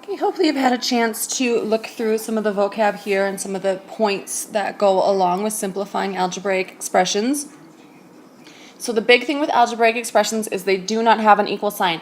Okay, hopefully you've had a chance to look through some of the vocab here and some of the points that go along with simplifying algebraic expressions. So the big thing with algebraic expressions is they do not have an equal sign.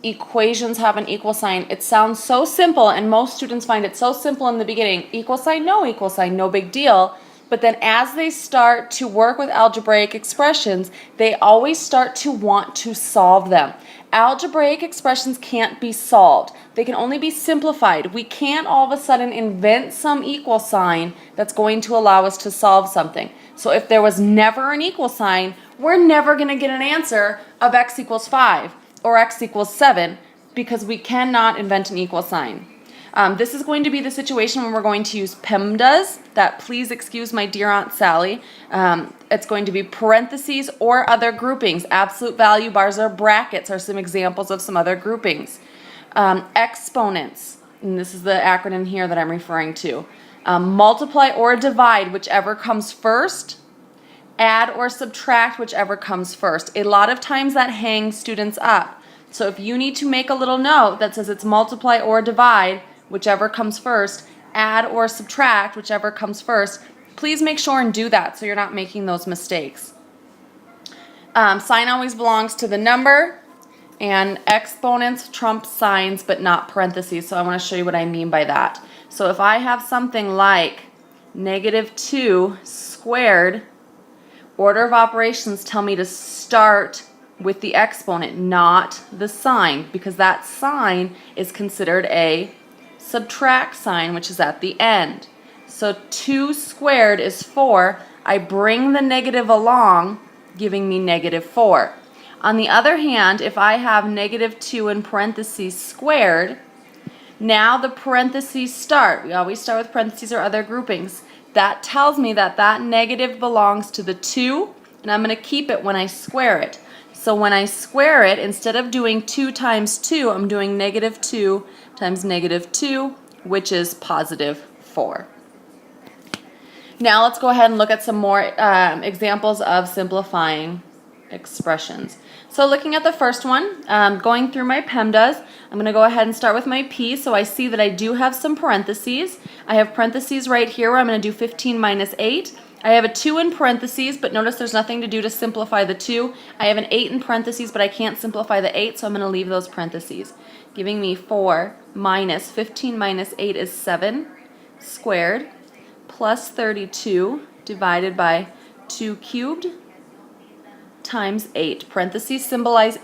Equations have an equal sign. It sounds so simple, and most students find it so simple in the beginning. Equal sign, no big deal. But then as they start to work with algebraic expressions, they always start to want to solve them. Algebraic expressions can't be solved. They can only be simplified. We can't all of a sudden invent some equal sign that's going to allow us to solve something. So if there was never an equal sign, we're never going to get an answer of x equals 5 or x equals 7 because we cannot invent an equal sign. This is going to be the situation when we're going to use PEMDAS, that please excuse my dear Aunt Sally. It's going to be parentheses or other groupings. Absolute value bars or brackets are some examples of some other groupings. Exponents, and this is the acronym here that I'm referring to. Multiply or divide, whichever comes first. Add or subtract, whichever comes first. A lot of times that hangs students up. So if you need to make a little note that says it's multiply or divide, whichever comes first, add or subtract, whichever comes first, please make sure and do that so you're not making those mistakes. Sign always belongs to the number, and exponents trump signs but not parentheses. So I want to show you what I mean by that. So if I have something like -2 squared, order of operations tell me to start with the exponent, not the sign, because that sign is considered a subtract sign, which is at the end. So 2 squared is 4. I bring the negative along, giving me -4. On the other hand, if I have -2 in parentheses squared, now the parentheses start. We always start with parentheses or other groupings. That tells me that that negative belongs to the 2, and I'm going to keep it when I square it. So when I square it, instead of doing 2 times 2, I'm doing -2 times -2, which is +4. Now let's go ahead and look at some more examples of simplifying expressions. So looking at the first one, going through my PEMDAS, I'm going to go ahead and start with my P. So I see that I do have some parentheses. I have parentheses right here where I'm going to do 15 minus 8. I have a 2 in parentheses, but notice there's nothing to do to simplify the 2. I have an 8 in parentheses, but I can't simplify the 8, so I'm going to leave those parentheses, giving me 4 minus 15 minus 8 is 7 squared plus 32 divided by 2 cubed times 8. Parentheses symbolize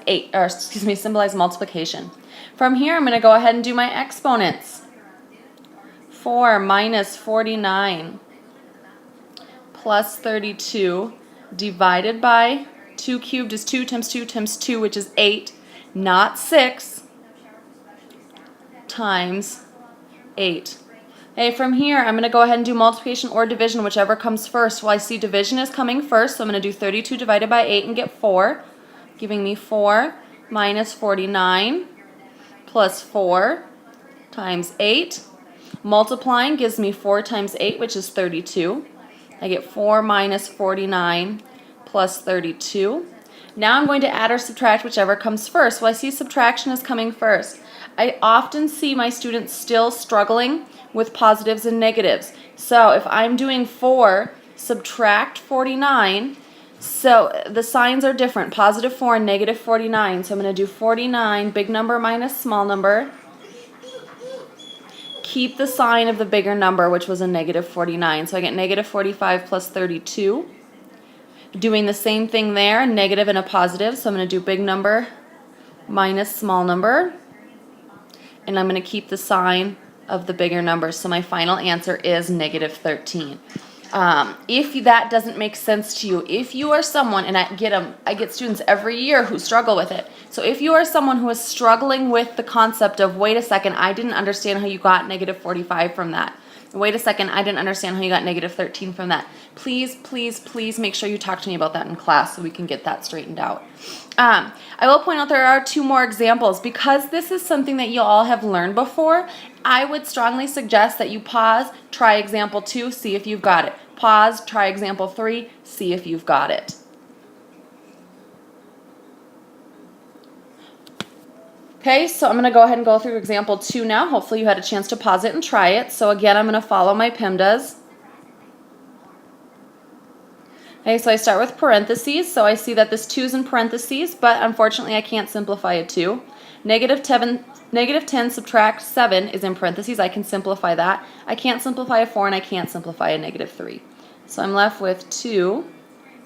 symbolize multiplication. From here, I'm going to go ahead and do my exponents. 4 minus 49 plus 32 divided by 2 cubed is 2 times 2 times 2, which is 8, not 6, times 8. Okay, from here, I'm going to go ahead and do multiplication or division, whichever comes first. Well, I see division is coming first, so I'm going to do 32 divided by 8 and get 4, giving me 4 minus 49 plus 4 times 8. Multiplying gives me 4 times 8, which is 32. I get 4 minus 49 plus 32. Now I'm going to add or subtract whichever comes first. Well, I see subtraction is coming first. I often see my students still struggling with positives and negatives. So if I'm doing 4, subtract 49, so the signs are different, +4 and -49. So I'm going to do 49, big number minus small number. Keep the sign of the bigger number, which was a -49. So I get -45 plus 32. Doing the same thing there, negative and a positive. So I'm going to do big number minus small number. And I'm going to keep the sign of the bigger number. So my final answer is -13. If that doesn't make sense to you, if you are someone, and I get students every year who struggle with it. So if you are someone who is struggling with the concept of, wait a second, I didn't understand how you got -45 from that. Wait a second, I didn't understand how you got -13 from that. Please, please, please make sure you talk to me about that in class so we can get that straightened out. I will point out there are 2 more examples. Because this is something that you all have learned before, I would strongly suggest that you pause, try example 2, see if you've got it. Pause, try example 3, see if you've got it. Okay, so I'm going to go ahead and go through example 2 now. Hopefully you had a chance to pause it and try it. So again, I'm going to follow my PIMDAs. Okay, so I start with parentheses. So I see that this 2 is in parentheses, but unfortunately I can't simplify a 2. Negative 10 subtract 7 is in parentheses. I can simplify that. I can't simplify a 4 and I can't simplify a negative 3. So I'm left with 2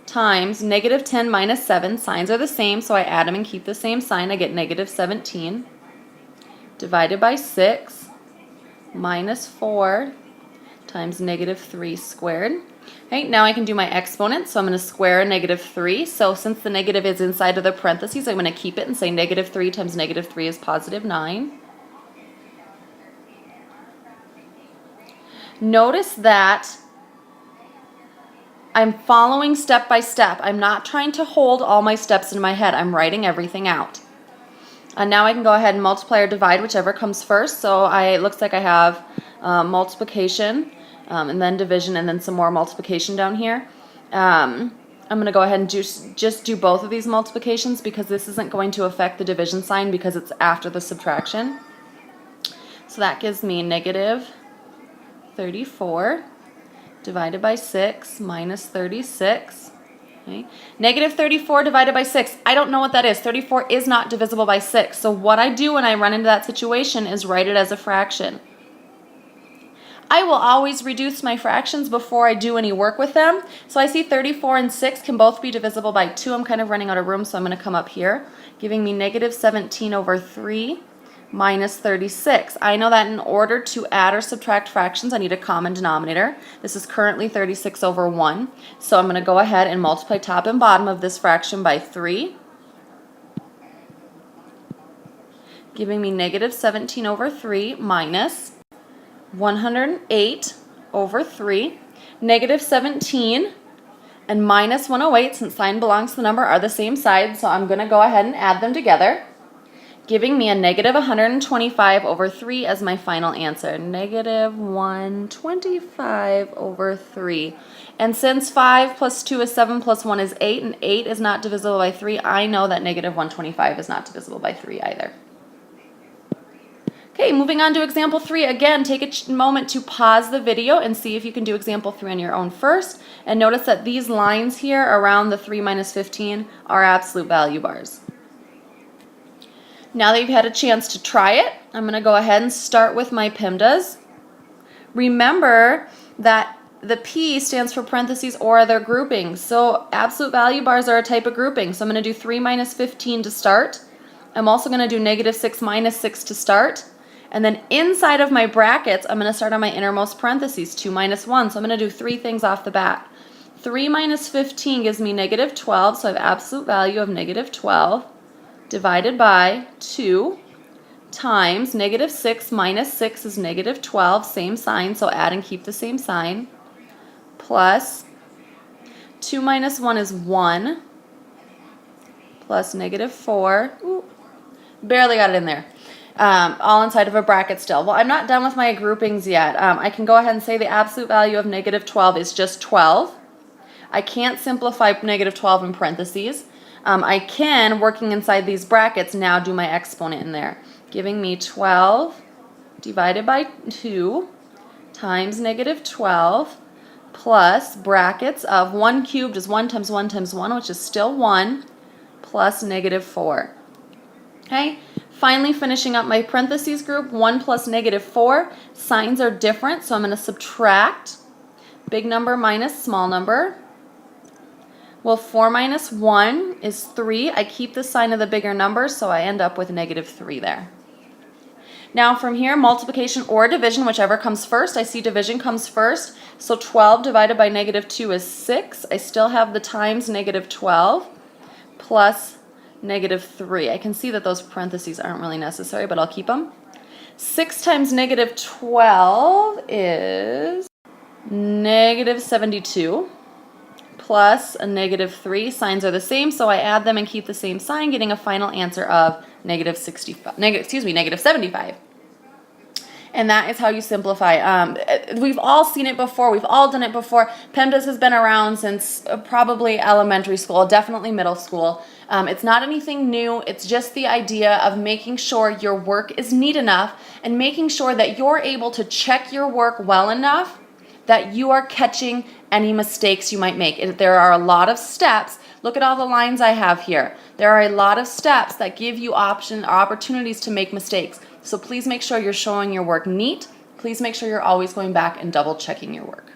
times negative 10 minus 7. Signs are the same, so I add them and keep the same sign. I get negative 17 divided by 6 minus 4 times negative 3 squared. Okay, now I can do my exponent, so I'm going to square a negative 3. So since the negative is inside of the parentheses, I'm going to keep it and say negative 3 times negative 3 is positive 9. Notice that I'm following step by step. I'm not trying to hold all my steps in my head. I'm writing everything out. And now I can go ahead and multiply or divide, whichever comes first. So it looks like I have multiplication and then division and then some more multiplication down here. I'm going to go ahead and just do both of these multiplications because this isn't going to affect the division sign because it's after the subtraction. So that gives me negative 34 divided by 6 minus 36. Okay. Negative 34 divided by 6. I don't know what that is. 34 is not divisible by 6. So what I do when I run into that situation is write it as a fraction. I will always reduce my fractions before I do any work with them. So I see 34 and 6 can both be divisible by 2. I'm kind of running out of room, so I'm going to come up here, giving me negative 17 over 3 minus 36. I know that in order to add or subtract fractions, I need a common denominator. This is currently 36 over 1. So I'm going to go ahead and multiply top and bottom of this fraction by 3, giving me negative 17 over 3 minus 108 over 3. Negative 17 and minus 108, since sign belongs to the number, are the same side, so I'm going to go ahead and add them together, giving me a negative 125 over 3 as my final answer. Negative 125 over 3. And since 5 plus 2 is 7 plus 1 is 8, and 8 is not divisible by 3, I know that negative 125 is not divisible by 3 either. Okay, moving on to example 3. Again, take a moment to pause the video and see if you can do example 3 on your own first. And notice that these lines here around the 3 minus 15 are absolute value bars. Now that you've had a chance to try it, I'm going to go ahead and start with my PIMDAs. Remember that the P stands for parentheses or other groupings. So absolute value bars are a type of grouping. So I'm going to do 3 minus 15 to start. I'm also going to do negative 6 minus 6 to start. And then inside of my brackets, I'm going to start on my innermost parentheses, 2 minus 1. So I'm going to do 3 things off the bat. 3 minus 15 gives me negative 12, so I have absolute value of negative 12 divided by 2 times negative 6 minus 6 is negative 12, same sign, so add and keep the same sign, plus 2 minus 1 is 1, plus negative 4, barely got it in there. All inside of a bracket still. Well, I'm not done with my groupings yet. I can go ahead and say the absolute value of negative 12 is just 12. I can't simplify negative 12 in parentheses. I can, working inside these brackets, now do my exponent in there, giving me 12 divided by 2 times negative 12 plus brackets of 1 cubed is 1 times 1 times 1, which is still 1, plus negative 4. Okay? Finally, finishing up my parentheses group, 1 plus negative 4. Signs are different, so I'm going to subtract big number minus small number. Well, 4 minus 1 is 3. I keep the sign of the bigger number, so I end up with negative 3 there. Now from here, multiplication or division, whichever comes first. I see division comes first, so 12 divided by negative 2 is 6. I still have the times negative 12 plus negative 3. I can see that those parentheses aren't really necessary, but I'll keep them. 6 times negative 12 is negative 72 plus a negative 3. Signs are the same, so I add them and keep the same sign, getting a final answer of negative 75. And that is how you simplify. We've all seen it before. We've all done it before. PEMDAS has been around since probably elementary school, definitely middle school. It's not anything new. It's just the idea of making sure your work is neat enough and making sure that you're able to check your work well enough that you are catching any mistakes you might make. There are a lot of steps. Look at all the lines I have here. There are a lot of steps that give you opportunities to make mistakes. So please make sure you're showing your work neat. Please make sure you're always going back and double checking your work.